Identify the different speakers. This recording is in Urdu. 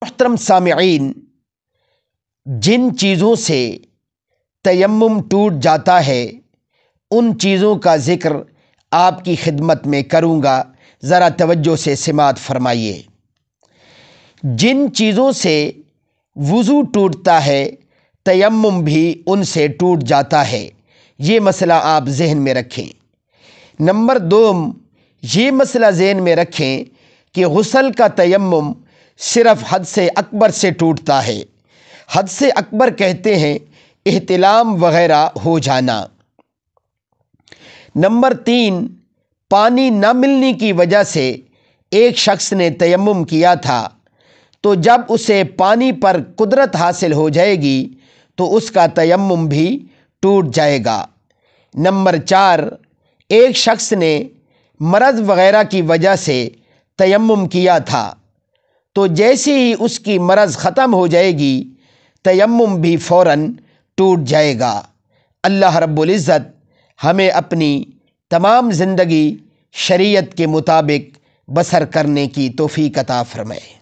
Speaker 1: محترم سامعین، جن چیزوں سے تیمم ٹوٹ جاتا ہے ان چیزوں کا ذکر آپ کی خدمت میں کروں گا، ذرا توجہ سے سماعت فرمائیے۔ جن چیزوں سے وضو ٹوٹتا ہے تیمم بھی ان سے ٹوٹ جاتا ہے، یہ مسئلہ آپ ذہن میں رکھیں۔ نمبر 2، یہ مسئلہ ذہن میں رکھیں کہ غسل کا تیمم صرف حدث اکبر سے ٹوٹتا ہے۔ حدث اکبر کہتے ہیں احتلام وغیرہ ہو جانا۔ نمبر 3، پانی نہ ملنے کی وجہ سے ایک شخص نے تیمم کیا تھا، تو جب اسے پانی پر قدرت حاصل ہو جائے گی تو اس کا تیمم بھی ٹوٹ جائے گا۔ نمبر 4، ایک شخص نے مرض وغیرہ کی وجہ سے تیمم کیا تھا، تو جیسے ہی اس کی مرض ختم ہو جائے گی تیمم بھی فوراً ٹوٹ جائے گا۔ اللہ رب العزت ہمیں اپنی تمام زندگی شریعت کے مطابق بسر کرنے کی توفیق عطا فرمائے۔